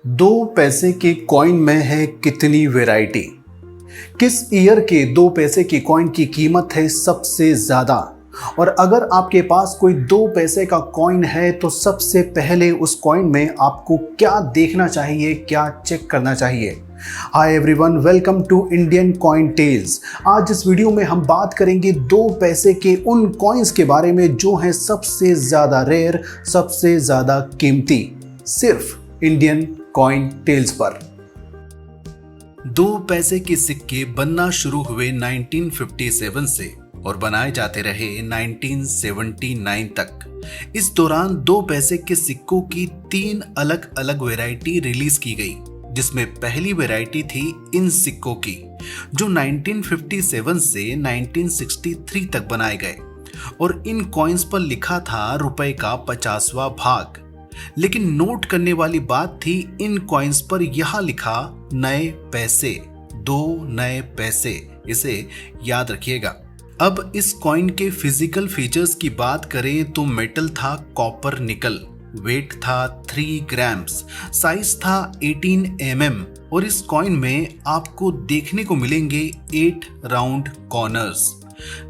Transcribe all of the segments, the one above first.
दो पैसे के कॉइन में है कितनी वैरायटी? किस ईयर के दो पैसे के कॉइन की कीमत है सबसे ज्यादा? और अगर आपके पास कोई दो पैसे का कॉइन है तो सबसे पहले उस कॉइन में आपको क्या देखना चाहिए, क्या चेक करना चाहिए? Hi everyone, welcome to Indian coin tales. आज इस वीडियो में हम बात करेंगे दो पैसे के उन कॉइन्स के बारे में जो हैं सबसे ज्यादा रेयर, सबसे ज्यादा कीमती, सिर्फ इंडियन कॉइन टेल्स पर। दो पैसे के सिक्के बनना शुरू हुए 1957 से और बनाए जाते रहे 1979 तक। इस दौरान दो पैसे के सिक्कों की तीन अलग अलग वैरायटी रिलीज की गई, जिसमें पहली वैरायटी थी इन सिक्कों की, जो 1957 से 1963 तक बनाए गए और इन कॉइन्स पर लिखा था रुपए का 50वां भाग। लेकिन नोट करने वाली बात थी, इन कॉइन्स पर यह लिखा नए पैसे, दो नए पैसे। इसे याद रखिएगा। अब इस कॉइन के फिजिकल फीचर्स की बात करें तो मेटल था कॉपर निकल, वेट था 3 ग्राम्स, साइज था 18 mm और इस कॉइन में आपको देखने को मिलेंगे 8 राउंड कॉर्नर्स।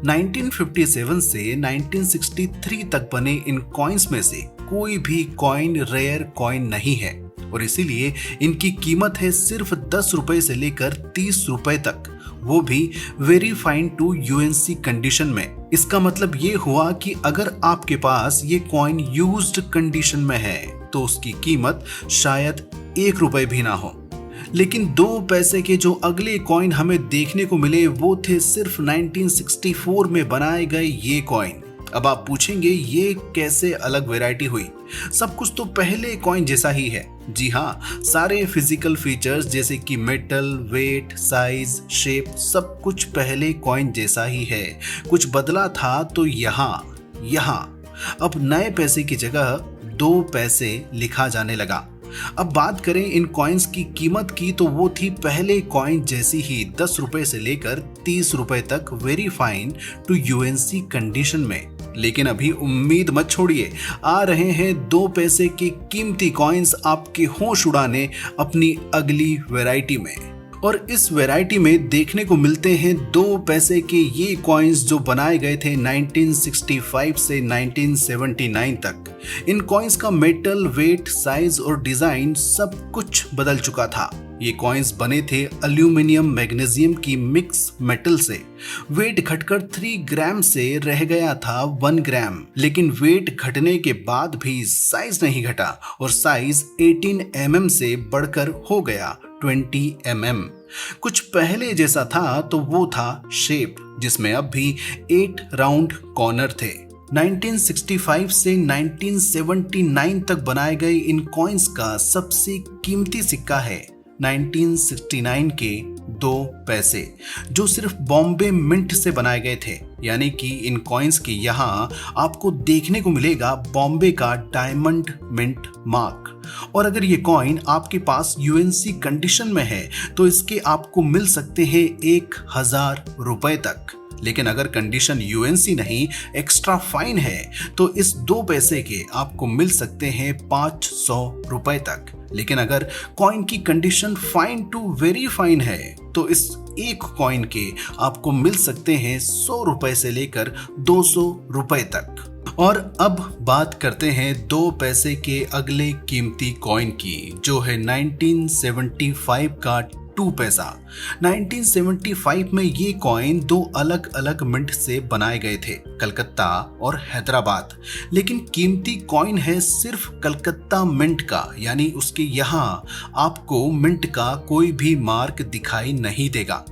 1957 से 1963 तक बने इन कॉइन्स में से कोई भी कॉइन रेयर कॉइन नहीं है और इसीलिए इनकी कीमत है सिर्फ 10 रुपए से लेकर 30 रुपए तक, वो भी very fine to UNC condition में। इसका मतलब ये हुआ कि अगर आपके पास ये कॉइन यूज्ड कंडीशन में है तो उसकी कीमत शायद 1 रुपए भी ना हो। लेकिन दो पैसे के जो अगले कॉइन हमें देखने को मिले वो थे सिर्फ 1964 में बनाए गए ये कॉइन। अब आप पूछेंगे ये कैसे अलग वैरायटी हुई? सब कुछ तो पहले कॉइन जैसा ही है। जी हाँ, सारे फिजिकल फीचर्स जैसे कि मेटल, वेट, साइज, शेप सब कुछ पहले कॉइन जैसा ही है। कुछ बदला था तो यहाँ अब नए पैसे की जगह दो पैसे लिखा जाने लगा। अब बात करें इन कॉइन्स की कीमत की तो वो थी पहले कॉइन जैसी ही 10 रुपए से लेकर 30 रुपए तक, very fine to UNC condition में। लेकिन अभी उम्मीद मत छोड़िए, आ रहे हैं दो पैसे के कीमती कॉइन्स आपके होश उड़ाने अपनी अगली वैरायटी में। और इस वैरायटी में देखने को मिलते हैं दो पैसे के ये कॉइन्स जो बनाए गए थे 1965 से 1979 तक। इन कॉइन्स का मेटल, वेट, साइज और डिजाइन सब कुछ बदल चुका था। ये कॉइन्स बने थे एल्यूमिनियम मैग्नीशियम की मिक्स मेटल से। वेट घटकर 3 ग्राम से रह गया था 1 ग्राम, लेकिन वेट घटने के बाद भी साइज नहीं घटा और साइज 18 mm से बढ़कर हो गया 20 mm। कुछ पहले जैसा था तो वो था शेप, जिसमें अब भी 8 राउंड कॉर्नर थे। 1965 से 1979 तक बनाए गए इन कॉइन्स का सबसे कीमती सिक्का है 1969 के दो पैसे, जो सिर्फ बॉम्बे मिंट से बनाए गए थे। यानी कि इन कॉइन्स के यहाँ आपको देखने को मिलेगा बॉम्बे का डायमंड मिंट मार्क। और अगर ये कॉइन आपके पास यूएनसी कंडीशन में है तो इसके आपको मिल सकते हैं 1000 रुपए तक। लेकिन अगर कंडीशन यूएनसी नहीं, एक्स्ट्रा फाइन है, तो इस दो पैसे के आपको मिल सकते हैं 500 रुपए तक। लेकिन अगर कॉइन की condition fine to very fine है तो इस एक कॉइन के आपको मिल सकते हैं 100 रुपए से लेकर 200 रुपए तक। और अब बात करते हैं दो पैसे के अगले कीमती कॉइन की, जो है 1975 का 2 पैसा। 1975 में ये कॉइन दो अलग अलग मिंट से बनाए गए थे, कलकत्ता और हैदराबाद। लेकिन कीमती कॉइन है सिर्फ कलकत्ता मिंट का, यानी उसके यहाँ आपको मिंट का कोई भी मार्क दिखाई नहीं देगा।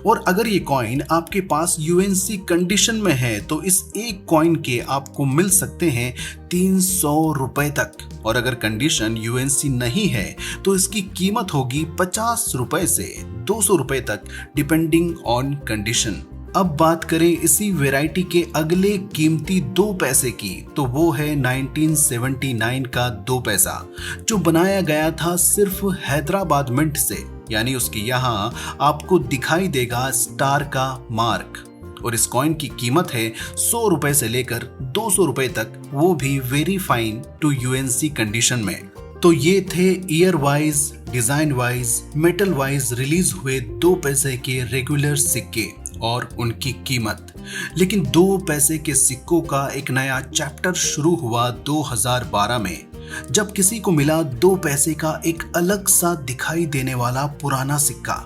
और अगर ये कॉइन आपके पास यूएनसी कंडीशन में है तो इस एक कॉइन के आपको मिल सकते हैं 300 रुपए तक। और अगर कंडीशन यूएनसी नहीं है तो इसकी कीमत होगी 50 रुपए से 200 रुपए तक, डिपेंडिंग ऑन कंडीशन। अब बात करें इसी वैरायटी के अगले कीमती दो पैसे की तो वो है 1979 का दो पैसा, जो बनाया गया था सिर्फ हैदराबाद मिंट से। यानी उसके यहाँ आपको दिखाई देगा स्टार का मार्क। और इस कॉइन की कीमत है 100 रुपए से लेकर 200 रुपए तक, वो भी very fine to UNC condition में। तो ये थे year wise, design wise, metal wise release हुए 2 पैसे के रेगुलर सिक्के और उनकी कीमत। लेकिन 2 पैसे के सिक्कों का एक नया चैप्टर शुरू हुआ 2012 में, जब किसी को मिला 2 पैसे का एक अलग सा दिखाई देने वाला पुराना सिक्का,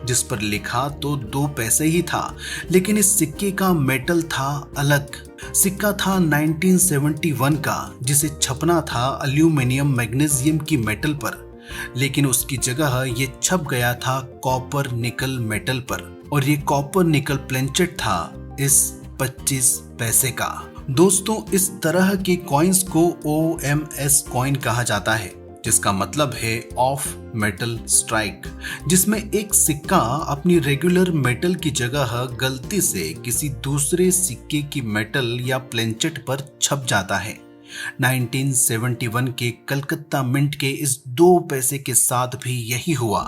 जिस पर लिखा तो 2 पैसे ही था, लेकिन इस सिक्के का मेटल था अलग। सिक्का था 1971 का, जिसे छपना था एल्यूमिनियम मैग्नीशियम की मेटल पर, लेकिन उसकी जगह ये छप गया था कॉपर निकल मेटल पर, और ये कॉपर निकल प्लेंचेट था इस 25 पैसे का। दोस्तों, इस तरह के कॉइन्स को OMS कॉइन कहा जाता है, जिसका मतलब है ऑफ मेटल स्ट्राइक, जिसमें एक सिक्का अपनी रेगुलर मेटल की जगह गलती से किसी दूसरे सिक्के की मेटल या प्लेंचेट पर छप जाता है। 1971 के कलकत्ता मिंट के इस 2 पैसे के साथ भी यही हुआ,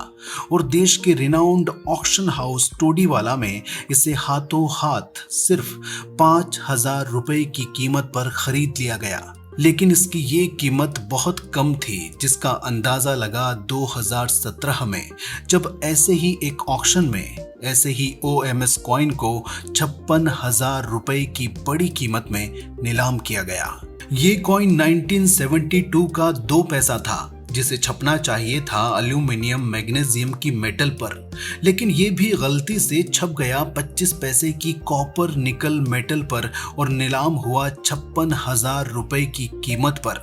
और देश के रिनाउंड ऑक्शन हाउस टोडीवाला में इसे हाथों हाथ सिर्फ 5,000 रुपए की कीमत पर खरीद लिया गया। लेकिन इसकी ये कीमत बहुत कम थी, जिसका अंदाजा लगा 2017 में, जब ऐसे ही एक ऑक्शन में ऐसे ही OMS कॉइन को 56,000 रुपए की बड़ी कीमत में नीलाम किया गया। ये कॉइन 1972 का 2 पैसा था, जिसे छपना चाहिए था एल्यूमिनियम मैग्नीशियम की मेटल पर, लेकिन ये भी गलती से छप गया 25 पैसे की कॉपर निकल मेटल पर और नीलाम हुआ 56,000 रुपए की कीमत पर,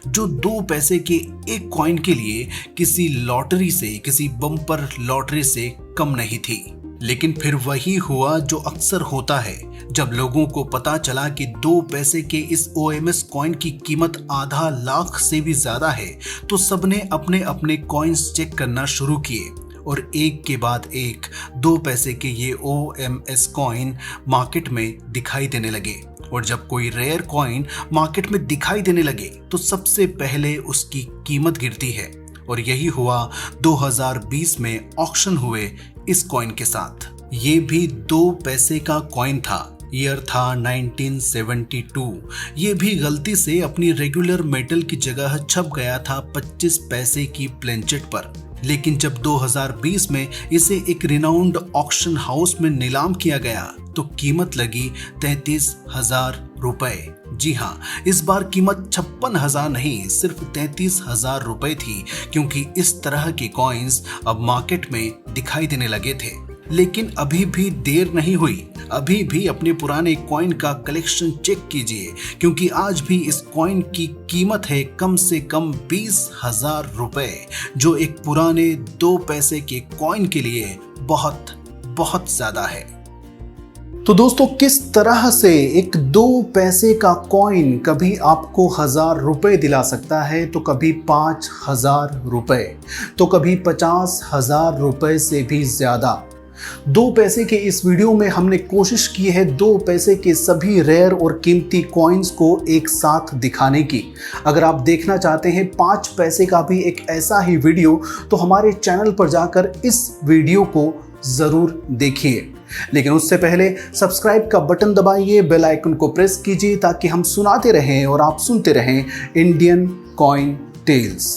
जो 2 पैसे के एक कॉइन के लिए किसी लॉटरी से, किसी बम्पर लॉटरी से कम नहीं थी। लेकिन फिर वही हुआ जो अक्सर होता है, जब लोगों को पता चला कि 2 पैसे के इस OMS कॉइन की कीमत आधा लाख से भी ज्यादा है, तो सबने अपने अपने कॉइन्स चेक करना शुरू किए, और एक के बाद एक 2 पैसे के ये OMS कॉइन मार्केट में दिखाई देने लगे। और जब कोई रेयर कॉइन मार्केट में दिखाई देने लगे, तो सबसे पहले उसकी कीमत गिरती है, और यही हुआ 2020 में ऑक्शन हुए इस कॉइन के साथ। ये भी 2 पैसे का कॉइन था, ईयर था 1972। ये भी गलती से अपनी रेगुलर मेटल की जगह छप गया था 25 पैसे की प्लेंचेट पर, लेकिन जब 2020 में इसे एक रिनाउंड ऑक्शन हाउस में नीलाम किया गया, तो कीमत लगी 33,000 रुपए। जी हाँ, इस बार कीमत 56,000 नहीं, सिर्फ 33,000 रुपए थी, क्योंकि इस तरह के कॉइन्स अब मार्केट में दिखाई देने लगे थे। लेकिन अभी भी देर नहीं हुई, अभी भी अपने पुराने कॉइन का कलेक्शन चेक कीजिए, क्योंकि आज भी इस कॉइन की कीमत है कम से कम 20,000 रुपए, जो एक पुराने 2 पैसे के कॉइन के लिए बहुत बहुत ज्यादा है। तो दोस्तों, किस तरह से एक 2 पैसे का कॉइन कभी आपको 1,000 रुपए दिला सकता है, तो कभी 5,000 रुपए, तो कभी 50,000 रुपए से भी ज्यादा। 2 पैसे के इस वीडियो में हमने कोशिश की है 2 पैसे के सभी रेयर और कीमती कॉइन्स को एक साथ दिखाने की। अगर आप देखना चाहते हैं 5 पैसे का भी एक ऐसा ही वीडियो, तो हमारे चैनल पर जाकर इस वीडियो को जरूर देखिए। लेकिन उससे पहले सब्सक्राइब का बटन दबाइए, बेल आइकन को प्रेस कीजिए, ताकि हम सुनाते रहें और आप सुनते रहें इंडियन कॉइन टेल्स।